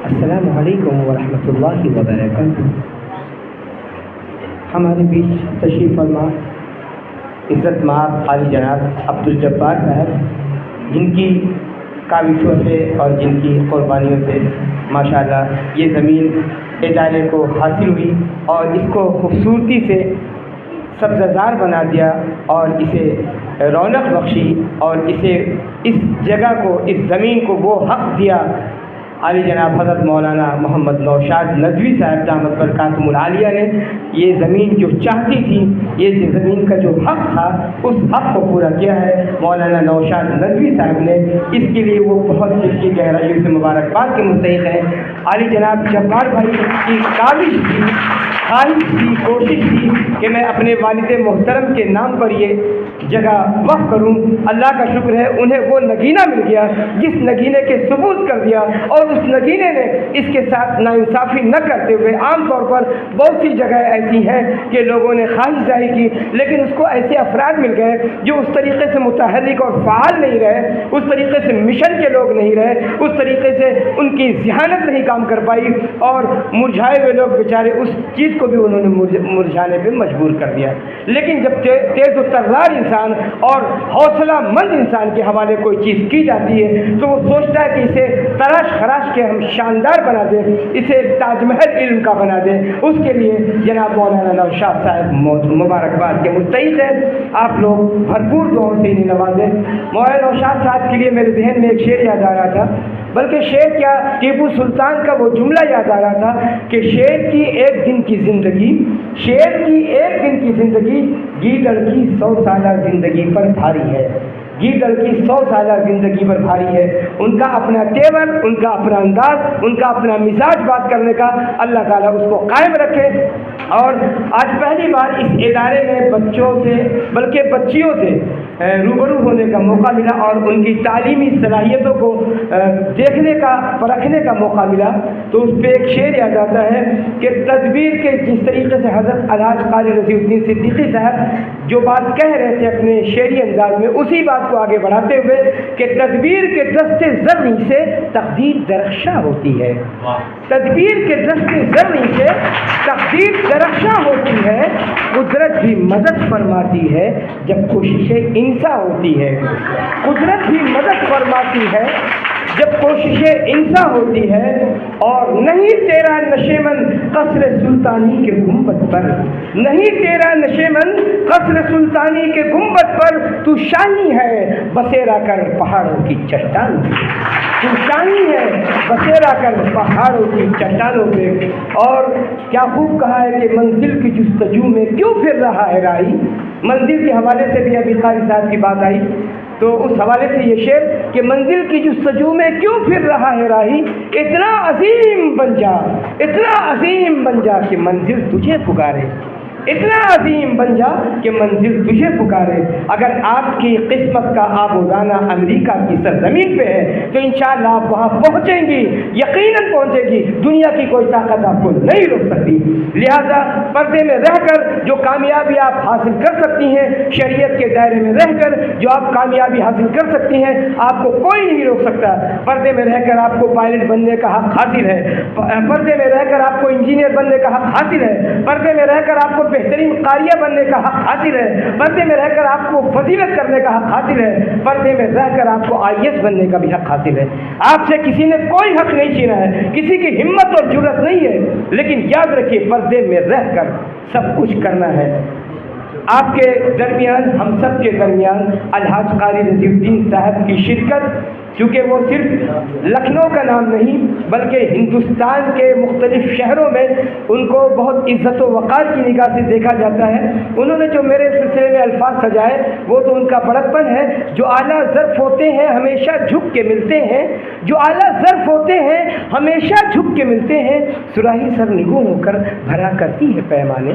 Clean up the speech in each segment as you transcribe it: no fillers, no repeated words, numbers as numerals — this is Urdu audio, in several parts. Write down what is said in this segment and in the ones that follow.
السلام علیکم ورحمۃ اللہ وبرکاتہ۔ ہمارے بیچ تشریف فرما عزت مآب عالی جناب عبدالجبار صاحب، جن کی کاوشوں سے اور جن کی قربانیوں سے ماشاءاللہ یہ زمین ادارے کو حاصل ہوئی اور اس کو خوبصورتی سے سبززار بنا دیا اور اسے رونق بخشی اور اسے اس جگہ کو، اس زمین کو وہ حق دیا عالی جناب حضرت مولانا محمد نوشاد ندوی صاحب دامت برکاتہم العالیہ نے۔ یہ زمین جو چاہتی تھی، یہ زمین کا جو حق تھا، اس حق کو پورا کیا ہے مولانا نوشاد ندوی صاحب نے۔ اس کے لیے وہ بہت دل کی گہرائیوں سے مبارکباد کے مستحق ہیں۔ عالی جناب جبار بھائی کی کاوش تھی، خواہش تھی، کوشش تھی کہ میں اپنے والد محترم کے نام پر یہ جگہ وقف کروں۔ اللہ کا شکر ہے انہیں وہ نگینہ مل گیا جس نگینے کے ثبوت کر دیا، اور اس نگینے نے اس کے ساتھ ناانصافی نہ کرتے ہوئے، عام طور پر بہت سی جگہ ایسی ہیں کہ لوگوں نے خواہش ظاہر کی لیکن اس کو ایسے افراد مل گئے جو اس طریقے سے متحرک اور فعال نہیں رہے، اس طریقے سے مشن کے لوگ نہیں رہے، اس طریقے سے ان کی ذہانت نہیں کام کر پائی، اور مرجھائے ہوئے لوگ بیچارے اس چیز کو بھی انہوں نے مرجھانے پہ مجبور کر دیا۔ لیکن جب تیز و ترار انسان اور حوصلہ مند انسان کے حوالے کوئی چیز کی جاتی ہے تو وہ سوچتا ہے کہ اسے تراش خراش کے ہم شاندار بنا دیں، اسے تاج محل علم کا بنا دیں۔ اس کے لیے جناب مولانا نوشاد صاحب مبارکباد کے مستحق ہیں۔ آپ لوگ بھرپور دعاؤں سے انہیں نوازیں۔ مولانا نوشاد صاحب کے لیے میرے ذہن میں ایک شعر یاد آ رہا تھا، بلکہ شعر کیا، ٹیپو سلطان کا وہ جملہ یاد آ رہا تھا کہ شعر کی ایک دن کی زندگی، شعر کی ایک دن کی زندگی گیدڑ کی 100 سالہ زندگی پر بھاری ہے، گیدڑ کی 100 سالہ زندگی پر بھاری ہے۔ ان کا اپنا تیور، ان کا اپنا انداز، ان کا اپنا مزاج بات کرنے کا، اللہ تعالیٰ اس کو قائم رکھے۔ اور آج پہلی بار اس ادارے میں بچوں سے بلکہ بچیوں سے روبرو ہونے کا موقع ملا اور ان کی تعلیمی صلاحیتوں کو دیکھنے کا، پرکھنے کا موقع ملا، تو اس پہ ایک شعر یاد آتا ہے کہ تدبیر کے جس طریقے سے حضرت الحاج قاری رضی الدین صدیقی صاحب جو بات کہہ رہے تھے اپنے شعری انداز میں، اسی بات کو آگے بڑھاتے ہوئے کہ تدبیر کے دست زرعی سے تقدیر درخشاں ہوتی ہے، تدبیر کے دست زرعی سے تقدیر درخشاں ہوتی ہے، قدرت بھی مدد فرماتی ہے جب کوششیں انسا ہوتی ہے، قدرت بھی مدد فرماتی ہے جب کوششیں انسا ہوتی ہے۔ اور نہیں تیرا نشیمن قصر سلطانی کے گنبد پر، نہیں تیرا نشیمن قصر سلطانی کے گنبد پر، تو شاہی ہے بسیرا کر پہاڑوں کی چٹان، تو شاہی ہے بسیرا کر پہاڑوں کی چٹانوں پہ۔ اور کیا خوب کہا ہے کہ منزل کی جستجو میں کیوں پھر رہا ہے راہی، منزل کے حوالے سے بھی ابھی قاری صاحب کی بات آئی تو اس حوالے سے یہ شعر کہ منزل کی جستجو میں کیوں پھر رہا ہے راہی، اتنا عظیم بن جا، اتنا عظیم بن جا کہ منزل تجھے پکارے، اتنا عظیم بن جا کہ منزل تجھے پکارے۔ اگر آپ کی قسمت کا آب و دانہ امریکہ کی سرزمین پہ ہے تو انشاءاللہ آپ وہاں پہنچیں گی، یقیناً پہنچیں گی، دنیا کی کوئی طاقت آپ کو نہیں روک سکتی۔ لہذا پردے میں رہ کر جو کامیابی آپ حاصل کر سکتی ہیں، شریعت کے دائرے میں رہ کر جو آپ کامیابی حاصل کر سکتی ہیں، آپ کو کوئی نہیں روک سکتا۔ پردے میں رہ کر آپ کو پائلٹ بننے کا حق حاصل ہے، پردے میں رہ کر آپ کو انجینئر بننے کا حق حاصل ہے، پردے میں رہ کر آپ کو بہترین قاریہ بننے کا حق حاصل ہے، پردے میں رہ کر آپ کو فضیلت کرنے کا حق حاصل ہے، پردے میں رہ کر آپ کو IAS بننے کا بھی حق حاصل ہے۔ آپ سے کسی نے کوئی حق نہیں چھینا ہے، کسی کی ہمت اور جرأت نہیں ہے، لیکن یاد رکھیے پردے میں رہ کر سب کچھ کرنا ہے۔ آپ کے درمیان، ہم سب کے درمیان الحاج قاری رضی الدین صاحب کی شرکت، چونکہ وہ صرف لکھنؤ کا نام نہیں بلکہ ہندوستان کے مختلف شہروں میں ان کو بہت عزت و وقار کی نگاہ سے دیکھا جاتا ہے۔ انہوں نے جو میرے سلسلے میں الفاظ سجائے وہ تو ان کا بڑکپن ہے۔ جو اعلیٰ ظرف ہوتے ہیں ہمیشہ جھک کے ملتے ہیں، جو اعلیٰ ظرف ہوتے ہیں ہمیشہ جھک کے ملتے ہیں، صراحی سر نگوں ہو کر بھرا کرتی ہے پیمانے،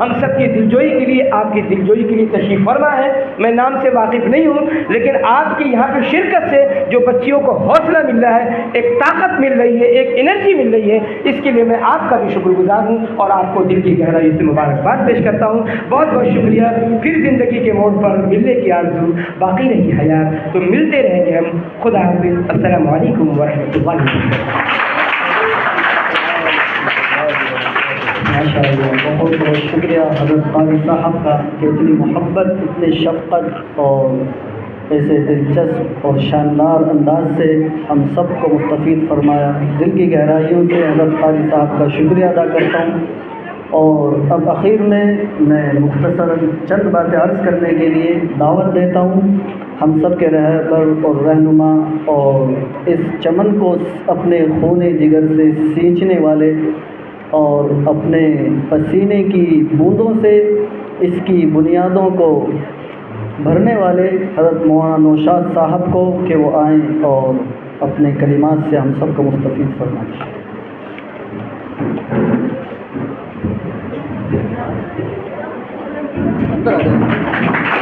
ہم سب کی دلجوئی کے لیے، آپ کی دلجوئی کے لیے تشریف فرما ہے۔ میں نام سے واقف نہیں ہوں، لیکن آپ کی یہاں پہ شرکت سے جو بچیوں کو حوصلہ مل رہا ہے، ایک طاقت مل رہی ہے، ایک انرجی مل رہی ہے، اس کے لیے میں آپ کا بھی شکر گزار ہوں اور آپ کو دل کی گہرائی سے مبارکباد پیش کرتا ہوں۔ بہت بہت شکریہ۔ پھر زندگی کے موڑ پر ملنے کی آرزو، باقی رہی حیات تو ملتے رہیں گے ہم۔ خدا حافظ۔ السلام علیکم ورحمۃ اللہ وبرکاتہ۔ ماشاء اللہ، بہت بہت شکریہ حضرت قاری صاحب کا کہ اتنی محبت، اتنی شفقت اور ایسے دلچسپ اور شاندار انداز سے ہم سب کو مستفید فرمایا۔ دل کی گہرائیوں سے حضرت قاری صاحب کا شکریہ ادا کرتا ہوں۔ اور اب اخیر میں مختصراً چند باتیں عرض کرنے کے لیے دعوت دیتا ہوں ہم سب کے رہبر اور رہنما اور اس چمن کو اپنے خون جگر سے سینچنے والے اور اپنے پسینے کی بوندوں سے اس کی بنیادوں کو بھرنے والے حضرت مولانا نوشاد صاحب کو کہ وہ آئیں اور اپنے کلمات سے ہم سب کو مستفید فرمائیں۔ اندر آ جائیں۔